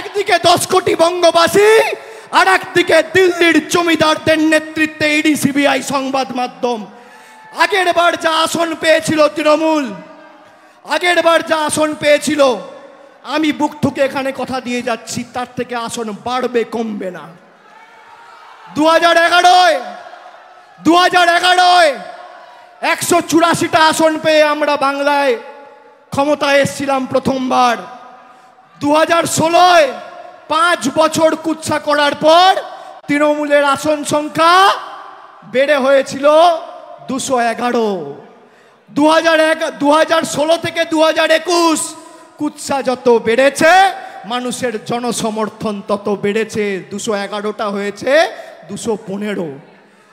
একদিকে 10 কোটি বঙ্গবাসী আর একদিকে দিল্লির জমিদারদের নেতৃত্বে ইডি সিবিআই সংবাদ মাধ্যম। আগের বার যা আসন পেয়েছিল তৃণমূল, আগের বার যা আসন পেয়েছিল, আমি বুক ঠুকে এখানে কথা দিয়ে যাচ্ছি, তার থেকে আসন বাড়বে, কমবে না। 2011 184টা আসন পেয়ে আমরা বাংলায় ক্ষমতায় এসেছিলাম প্রথমবার। 2016 5 বছর কুৎসা করার পর তৃণমূলের আসন সংখ্যা বেড়ে হয়েছিল 211। 2016 থেকে 2021 কুৎসা যত বেড়েছে, মানুষের জনসমর্থন তত বেড়েছে। 211টা হয়েছে 215।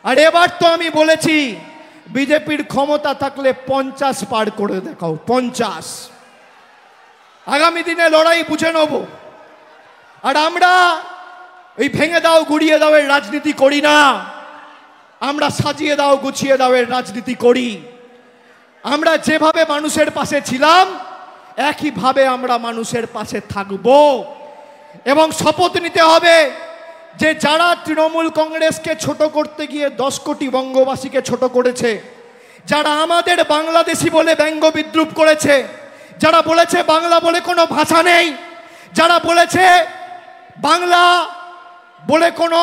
আর এবার তো আমি বলেছি, বিজেপির ক্ষমতা থাকলে 50 পার করে দেখাও, 50। আগামী দিনে লড়াই বুঝে নেব। আর আমরা এই ভেঙে দাও গুড়িয়ে দাও এর রাজনীতি করি না, আমরা সাজিয়ে দাও গুছিয়ে দাও এর রাজনীতি করি। আমরা যেভাবে মানুষের পাশে ছিলাম একইভাবে আমরা মানুষের পাশে থাকব। এবং শপথ নিতে হবে যে যারা তৃণমূল কংগ্রেসকে ছোট করতে গিয়ে 10 কোটি বঙ্গবাসীকে ছোট করেছে, যারা আমাদের বাংলাদেশি বলে ব্যঙ্গ বিদ্রুপ করেছে, যারা বলেছে বাংলা বলে কোনো ভাষা নেই, যারা বলেছে বাংলা বলে কোনো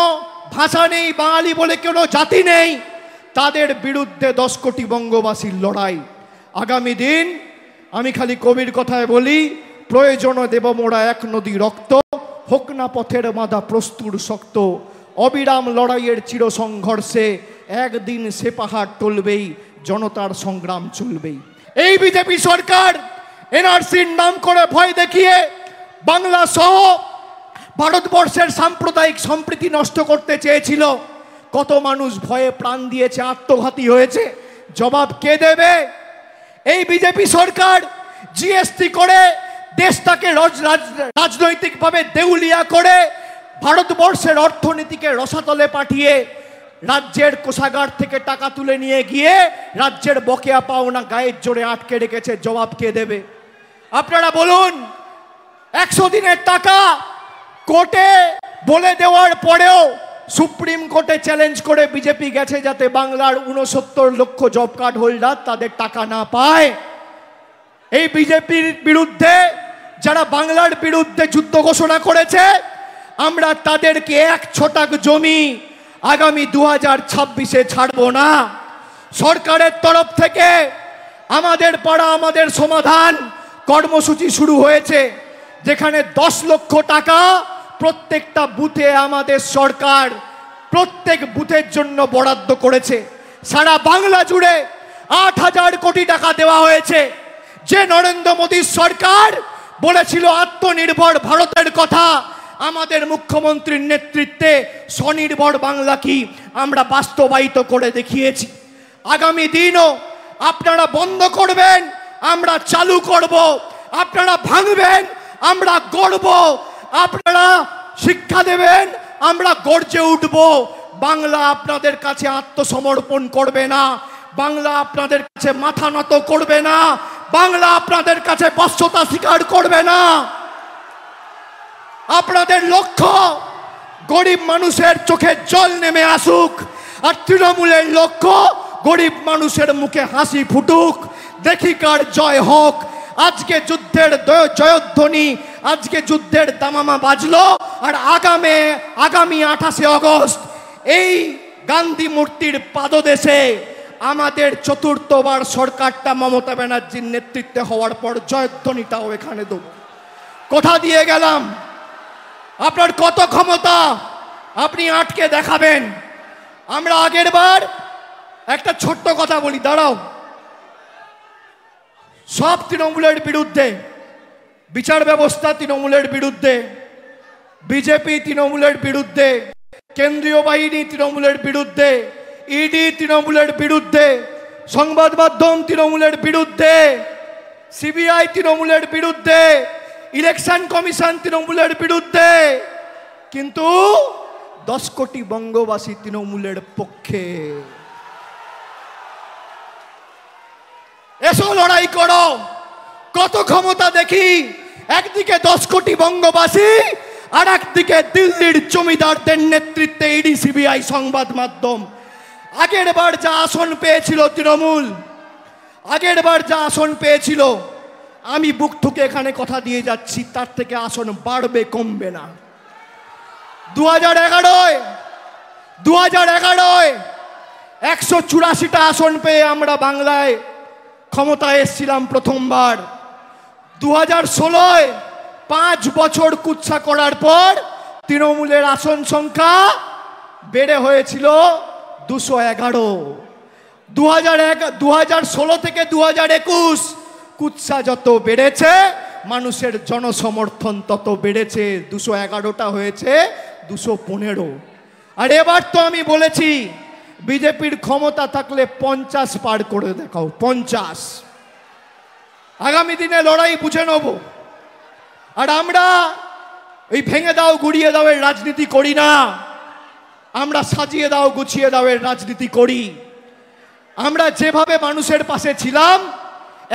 ভাষা নেই, বাঙালি বলে কোনো জাতি নেই, তাদের বিরুদ্ধে 10 কোটি বঙ্গবাসীর লড়াই। আগামী দিন আমি খালি কবির কথায় বলি, প্রয়োজনে দেব মোরা এক নদী রক্ত, হোক না পথের মাদা প্রস্তুর শক্ত, অবিরাম লড়াইয়ের চির সংঘর্ষে একদিন সে পাহাড় টলবেই, জনতার সংগ্রাম চলবেই। এই বিজেপি সরকার এনআরসির নাম করে ভয় দেখিয়ে বাংলা সহ ভারতবর্ষের সাম্প্রদায়িক সম্প্রীতি নষ্ট করতে চেয়েছিল। কত মানুষ ভয়ে প্রাণ দিয়েছে, আত্মঘাতী হয়েছে, জবাব কে দেবে? এই বিজেপি সরকার জিএসটি করে দেশটাকে রাজনৈতিকভাবে দেউলিয়া করে ভারতবর্ষের অর্থনীতিকে রসাতলে পাঠিয়ে রাজ্যের কোষাগার থেকে টাকা তুলে নিয়ে গিয়ে রাজ্যের বকেয়া পাওনা গায়ের জোরে আটকে রেখেছে, জবাব কে দেবে? আপনারা বলুন। 100 দিনের টাকা কোর্টে বলে দেওয়ার পরেও সুপ্রিম কোর্টে চ্যালেঞ্জ করে বিজেপি গেছে যাতে বাংলার 69 লক্ষ জব কার্ড হোল্ডার তাদের টাকা না পায়। এই বিজেপির বিরুদ্ধে যারা বাংলার বিরুদ্ধে যুদ্ধ ঘোষণা করেছে, আমরা তাদেরকে 1 ছটাক জমি আগামী 2026-এ ছাড়বো না। সরকারের তরফ থেকে আমাদের পাড়া আমাদের সমাধান কর্মসূচি শুরু হয়েছে, যেখানে 10 লক্ষ টাকা প্রত্যেকটা বুথে আমাদের সরকার প্রত্যেক বুথের জন্য বরাদ্দ করেছে। সারা বাংলা জুড়ে 8,000 কোটি টাকা দেওয়া হয়েছে। যে নরেন্দ্র মোদীর সরকার বলেছিল আত্মনির্ভর ভারতের কথা, আমাদের মুখ্যমন্ত্রীর নেতৃত্বে স্বনির্ভর বাংলা কি আমরা বাস্তবায়িত করে দেখিয়েছি। আগামী দিনও আপনারা বন্ধ করবেন, আমরা চালু করব। আপনারা ভাঙবেন, আমরা গড়ব। আপনারা শিক্ষা দেবেন, আমরা গর্জে উঠব। বাংলা আপনাদের কাছে আত্মসমর্পণ করবে না, বাংলা আপনাদের কাছে মাথা নত করবে না, বাংলা আপনাদের কাছে বশ্যতা স্বীকার করবে না। আপনাদের লক্ষ্য গরিব মানুষের চোখে জল নেমে আসুক, আর তৃণমূলের লক্ষ্য গরিব মানুষের মুখে হাসি ফুটুক। দেখি কার জয় হোক। আজকে যুদ্ধের জয়ধ্বনি, আজকে যুদ্ধের দামামা বাজলো, আর আগামী 28শে আগস্ট এই গান্ধী মূর্তির পাদদেশে আমাদের চতুর্থবার সরকারটা মমতা ব্যানার্জির নেতৃত্বে হওয়ার পর জয়ধ্বনিটাও এখানে দেব। কথা দিয়ে গেলাম। আপনার কত ক্ষমতা আপনি আটকে দেখাবেন। আমরা আগের বার একটা ছোট্ট কথা বলি, দাঁড়াও, সব তৃণমূলের বিরুদ্ধে, বিচার ব্যবস্থা তৃণমূলের বিরুদ্ধে, বিজেপি তৃণমূলের বিরুদ্ধে, কেন্দ্রীয় বাহিনী তৃণমূলের বিরুদ্ধে, ইডি তৃণমূলের বিরুদ্ধে, সংবাদ মাধ্যম তৃণমূলের বিরুদ্ধে, সিবিআই তৃণমূলের বিরুদ্ধে, ইলেকশন কমিশন তৃণমূলের বিরুদ্ধে, কিন্তু 10 কোটি বঙ্গবাসী তৃণমূলের পক্ষে। এসো লড়াই করো, কত ক্ষমতা দেখি। একদিকে 10 কোটি বঙ্গবাসী আর একদিকে দিল্লির জমিদারদের নেতৃত্বে ইডি সিবিআই সংবাদ মাধ্যম। আগের বার যা আসন পেয়েছিল তৃণমূল, আগের বার যা আসন পেয়েছিল, আমি বুক ঠুকে এখানে কথা দিয়ে যাচ্ছি, তার থেকে আসন বাড়বে, কমবে না। 2011 184টা আসন পেয়ে আমরা বাংলায় ক্ষমতায় এসেছিলাম প্রথমবার। 2016 5 বছর কুৎসা করার পর তৃণমূলের আসন সংখ্যা বেড়ে হয়েছিল 211। 2016 থেকে 2021 কুৎসা যত বেড়েছে, মানুষের জনসমর্থন তত বেড়েছে। 211টা হয়েছে 215। আর এবার তো আমি বলেছি, বিজেপির ক্ষমতা থাকলে 50 পার করে দেখাও, 50। আগামী দিনে লড়াই বুঝে নেব। আর আমরা এই ভেঙে দাও গুড়িয়ে দাও এর রাজনীতি করি না, আমরা সাজিয়ে দাও গুছিয়ে দাও এর রাজনীতি করি। আমরা যেভাবে মানুষের পাশে ছিলাম,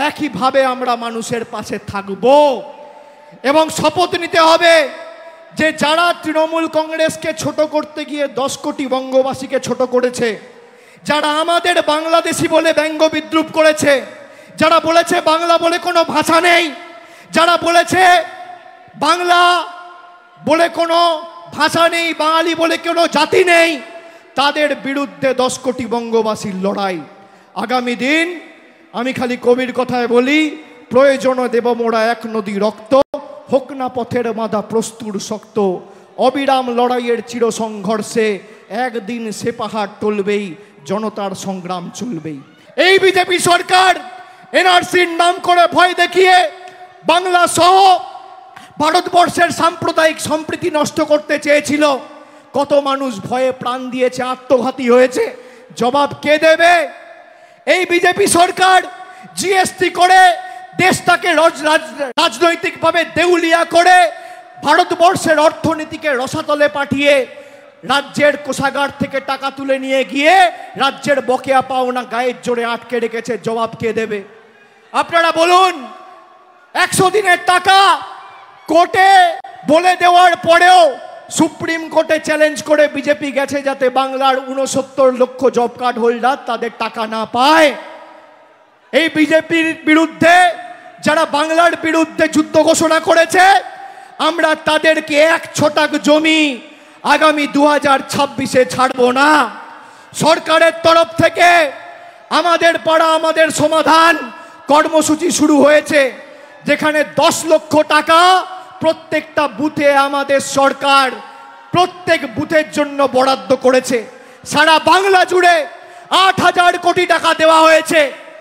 একইভাবে আমরা মানুষের পাশে থাকব। এবং শপথ নিতে হবে যে যারা তৃণমূল কংগ্রেসকে ছোট করতে গিয়ে 10 কোটি বঙ্গবাসীকে ছোট করেছে, যারা আমাদের বাংলাদেশি বলে ব্যঙ্গ বিদ্রুপ করেছে, যারা বলেছে বাংলা বলে কোনো ভাষা নেই, যারা বলেছে বাংলা বলে কোনো ভাষা নেই, বাঙালি বলে কোনো জাতি নেই, তাদের বিরুদ্ধে 10 কোটি বঙ্গবাসীর লড়াই। আগামী দিন আমি খালি কবির কথায় বলি, প্রয়োজনে দেব মোরা এক নদী রক্ত, হোক না পথের বাঁধা প্রস্তুর শক্ত, অবিরাম লড়াইয়ের চির সংঘর্ষে একদিন সে পাহাড় টলবেই, জনতার সংগ্রাম চলবেই। এই বিজেপি সরকার এনআরসির নাম করে ভয় দেখিয়ে বাংলা সহ ভারতবর্ষের সাম্প্রদায়িক সম্প্রীতি নষ্ট করতে চেয়েছিল। কত মানুষ ভয়ে প্রাণ দিয়েছে, আত্মঘাতী হয়েছে, জবাব কে দেবে? এই বিজেপি সরকার জিএসটি করে দেশটাকে রাজনৈতিকভাবে দেউলিয়া করে ভারতবর্ষের অর্থনীতিকে রসাতলে পাঠিয়ে রাজ্যের কোষাগার থেকে টাকা তুলে নিয়ে গিয়ে রাজ্যের বকেয়া পাওনা গায়ের জোরে আটকে রেখেছে। জবাব কে দেবে? আপনারা বলুন। 100 দিনের টাকা কোর্টে বলে দেওয়ার পরেও সুপ্রিম কোর্টে চ্যালেঞ্জ করে বিজেপি গেছে যাতে বাংলার 69 লক্ষ জব কার্ড হোল্ডার তাদের টাকা না পায়। এই বিজেপির বিরুদ্ধে যারা বাংলার বিরুদ্ধে যুদ্ধ ঘোষণা করেছে, আমরা তাদেরকে 1 ছটাক জমি আগামী 2026-এ ছাড়ব না। সরকারের তরফ থেকে আমাদের পাড়া আমাদের সমাধান কর্মসূচি শুরু হয়েছে, যেখানে 10 লক্ষ টাকা প্রত্যেকটা বুথে আমাদের সরকার প্রত্যেক বুথের জন্য বরাদ্দ করেছে। সারা বাংলা জুড়ে 8,000 কোটি টাকা দেওয়া হয়েছে।